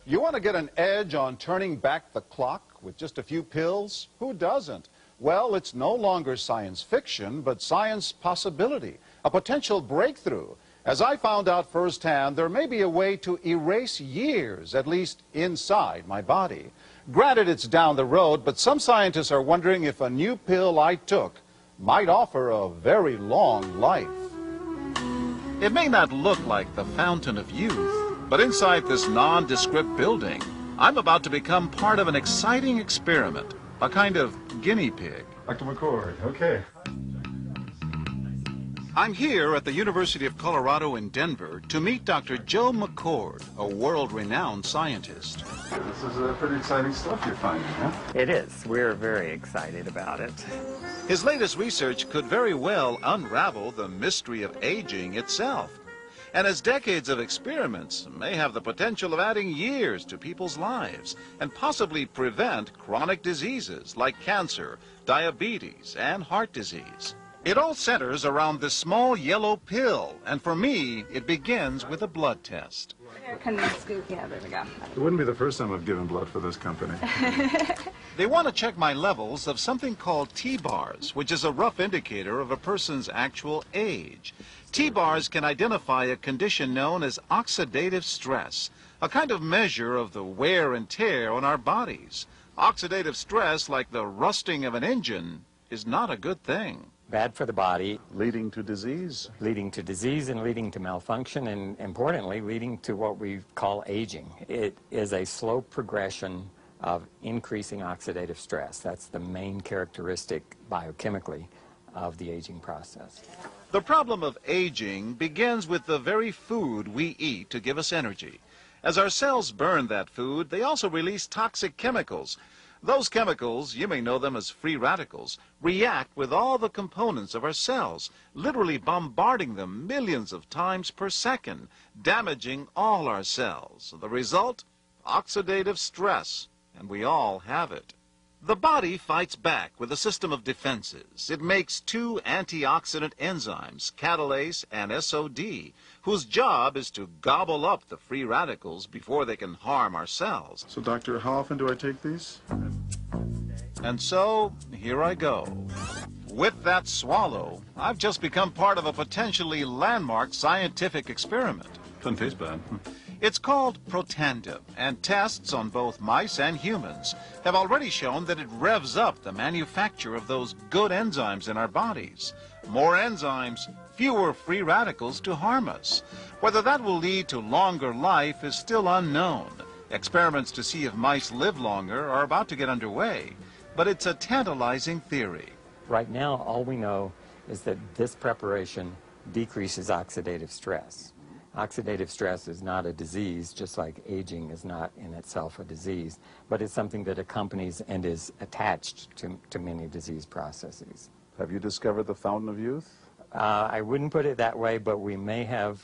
You want to get an edge on turning back the clock with just a few pills? Who doesn't? Well, it's no longer science fiction, but science possibility, a potential breakthrough. As I found out firsthand, there may be a way to erase years, at least inside my body. Granted, it's down the road, but some scientists are wondering if a new pill I took might offer a very long life. It may not look like the fountain of youth, but inside this nondescript building, I'm about to become part of an exciting experiment, a kind of guinea pig. Dr. McCord, okay. I'm here at the University of Colorado in Denver to meet Dr. Joe McCord, a world-renowned scientist. This is pretty exciting stuff you're finding, huh? It is. We're very excited about it. His latest research could very well unravel the mystery of aging itself. And his decades of experiments may have the potential of adding years to people's lives and possibly prevent chronic diseases like cancer, diabetes, and heart disease. It all centers around this small yellow pill, and for me, it begins with a blood test. Kind of scoop, yeah, there we go. It wouldn't be the first time I've given blood for this company. They want to check my levels of something called T-bars, which is a rough indicator of a person's actual age. T-bars can identify a condition known as oxidative stress, a kind of measure of the wear and tear on our bodies. Oxidative stress, like the rusting of an engine, is not a good thing. Bad for the body. Leading to disease. Leading to disease and leading to malfunction, and importantly, leading to what we call aging. It is a slow progression of increasing oxidative stress. That's the main characteristic biochemically of the aging process. The problem of aging begins with the very food we eat to give us energy. As our cells burn that food, they also release toxic chemicals. Those chemicals, you may know them as free radicals, react with all the components of our cells, literally bombarding them millions of times per second, damaging all our cells. The result? Oxidative stress, and we all have it. The body fights back with a system of defenses. It makes two antioxidant enzymes, catalase and SOD, whose job is to gobble up the free radicals before they can harm our cells. So, doctor, how often do I take these? And so, here I go. With that swallow, I've just become part of a potentially landmark scientific experiment. Doesn't taste bad. It's called Protandim, and tests on both mice and humans have already shown that it revs up the manufacture of those good enzymes in our bodies. More enzymes, fewer free radicals to harm us. Whether that will lead to longer life is still unknown. Experiments to see if mice live longer are about to get underway, but it's a tantalizing theory. Right now, all we know is that this preparation decreases oxidative stress. Oxidative stress is not a disease, just like aging is not in itself a disease, but it's something that accompanies and is attached to many disease processes. Have you discovered the fountain of youth? I wouldn't put it that way, but we may have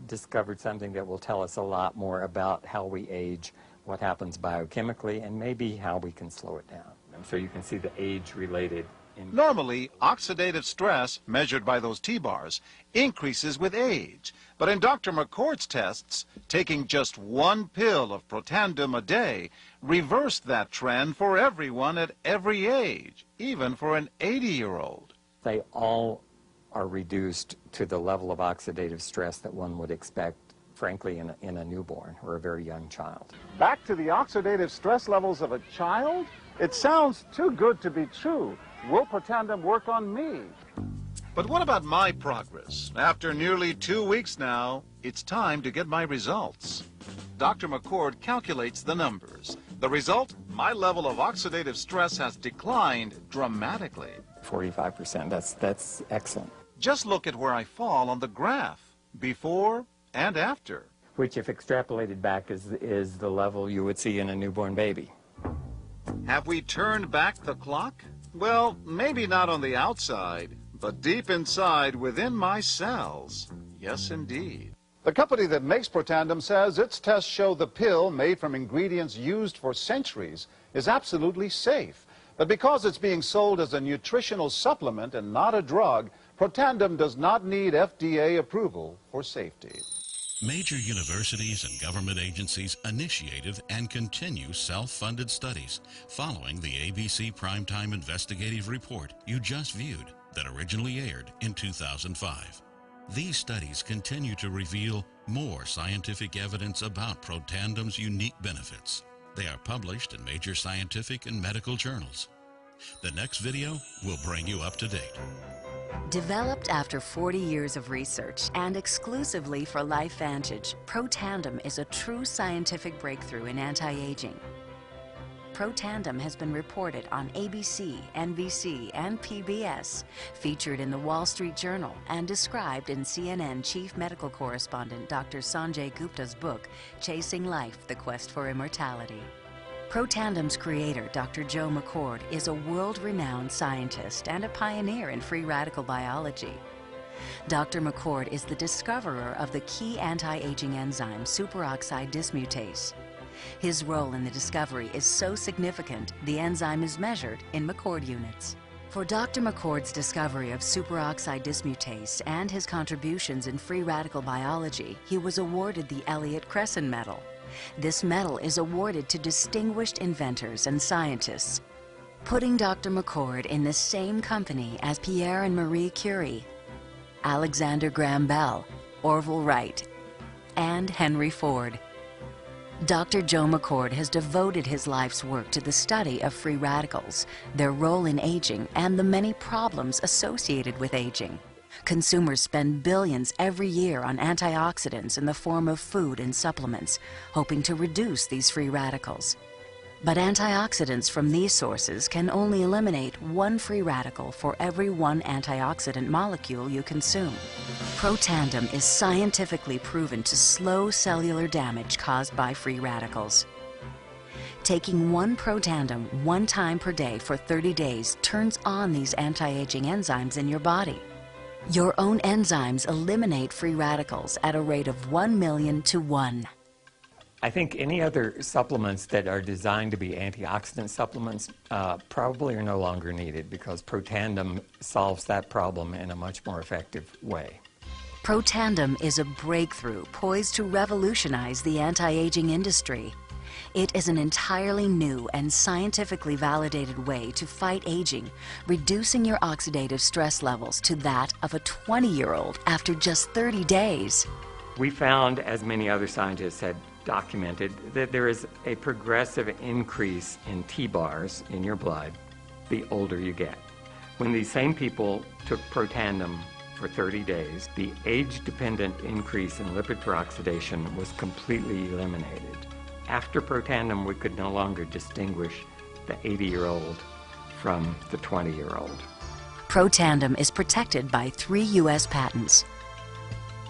discovered something that will tell us a lot more about how we age, what happens biochemically, and maybe how we can slow it down. And so you can see the age-related. Normally, oxidative stress, measured by those T-bars, increases with age. But in Dr. McCord's tests, taking just one pill of Protandim a day reversed that trend for everyone at every age, even for an 80-year-old. They all are reduced to the level of oxidative stress that one would expect, frankly, in a newborn or a very young child. Back to the oxidative stress levels of a child? It sounds too good to be true. Will Protandim work on me? But what about my progress? After nearly 2 weeks now, it's time to get my results. Dr. McCord calculates the numbers. The result? My level of oxidative stress has declined dramatically. 45%, that's excellent. Just look at where I fall on the graph, before and after. Which, if extrapolated back, is the level you would see in a newborn baby. Have we turned back the clock? Well, maybe not on the outside, but deep inside within my cells. Yes, indeed. The company that makes Protandim says its tests show the pill, made from ingredients used for centuries, is absolutely safe. But because it's being sold as a nutritional supplement and not a drug, Protandim does not need FDA approval for safety. Major universities and government agencies initiated and continue self-funded studies following the ABC Primetime investigative report you just viewed that originally aired in 2005. These studies continue to reveal more scientific evidence about Protandim's unique benefits. They are published in major scientific and medical journals. The next video will bring you up to date. Developed after 40 years of research and exclusively for LifeVantage, Protandim is a true scientific breakthrough in anti-aging. Protandim has been reported on ABC, NBC, and PBS, featured in the Wall Street Journal, and described in CNN Chief Medical Correspondent Dr. Sanjay Gupta's book, Chasing Life, The Quest for Immortality. Protandim's creator, Dr. Joe McCord, is a world-renowned scientist and a pioneer in free radical biology. Dr. McCord is the discoverer of the key anti-aging enzyme superoxide dismutase. His role in the discovery is so significant, the enzyme is measured in McCord units. For Dr. McCord's discovery of superoxide dismutase and his contributions in free radical biology, he was awarded the Elliott-Cresson Medal. This medal is awarded to distinguished inventors and scientists, putting Dr. McCord in the same company as Pierre and Marie Curie, Alexander Graham Bell, Orville Wright, and Henry Ford. Dr. Joe McCord has devoted his life's work to the study of free radicals, their role in aging, and the many problems associated with aging. Consumers spend billions every year on antioxidants in the form of food and supplements, hoping to reduce these free radicals. But antioxidants from these sources can only eliminate one free radical for every one antioxidant molecule you consume. Protandim is scientifically proven to slow cellular damage caused by free radicals. Taking one Protandim 1 time per day for 30 days turns on these anti-aging enzymes in your body. Your own enzymes eliminate free radicals at a rate of 1 million to 1. I think any other supplements that are designed to be antioxidant supplements probably are no longer needed because Protandim solves that problem in a much more effective way. Protandim is a breakthrough poised to revolutionize the anti-aging industry. It is an entirely new and scientifically validated way to fight aging, reducing your oxidative stress levels to that of a 20-year-old after just 30 days. We found, as many other scientists had documented, that there is a progressive increase in T-bars in your blood the older you get. When these same people took Protandim for 30 days, the age-dependent increase in lipid peroxidation was completely eliminated. After Protandim, we could no longer distinguish the 80-year-old from the 20-year-old. Protandim is protected by 3 U.S. patents.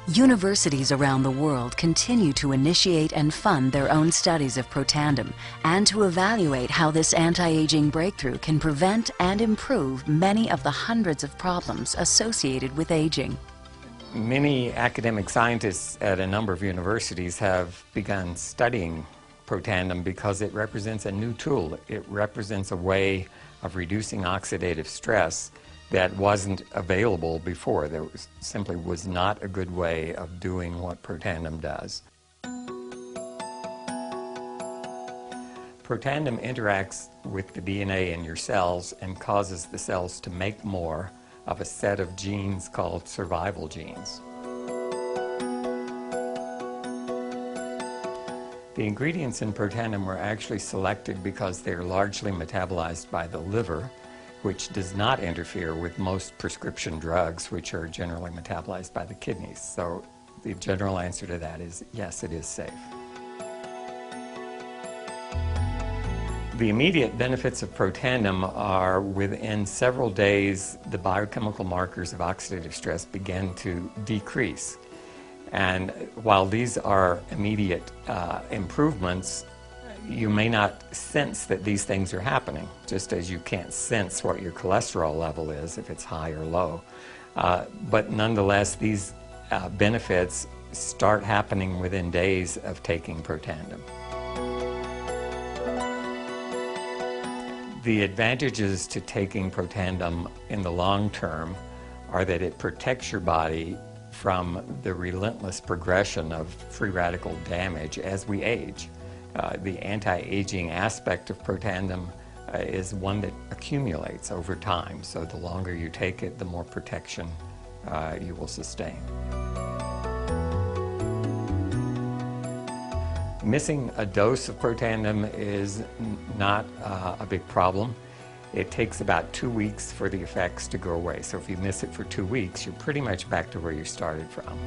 Universities around the world continue to initiate and fund their own studies of Protandim and to evaluate how this anti-aging breakthrough can prevent and improve many of the hundreds of problems associated with aging. Many academic scientists at a number of universities have begun studying Protandim because it represents a new tool. It represents a way of reducing oxidative stress that wasn't available before. There simply was not a good way of doing what Protandim does. Protandim interacts with the DNA in your cells and causes the cells to make more of a set of genes called survival genes. The ingredients in Protandim were actually selected because they're largely metabolized by the liver, which does not interfere with most prescription drugs, which are generally metabolized by the kidneys. So the general answer to that is yes, it is safe. The immediate benefits of Protandim are within several days, the biochemical markers of oxidative stress begin to decrease. And while these are immediate improvements, you may not sense that these things are happening, just as you can't sense what your cholesterol level is if it's high or low. But nonetheless, these benefits start happening within days of taking Protandim. The advantages to taking Protandim in the long term are that it protects your body from the relentless progression of free radical damage as we age. The anti-aging aspect of Protandim is one that accumulates over time, so the longer you take it, the more protection you will sustain. Missing a dose of Protandim is not a big problem. It takes about 2 weeks for the effects to go away. So if you miss it for 2 weeks, you're pretty much back to where you started from.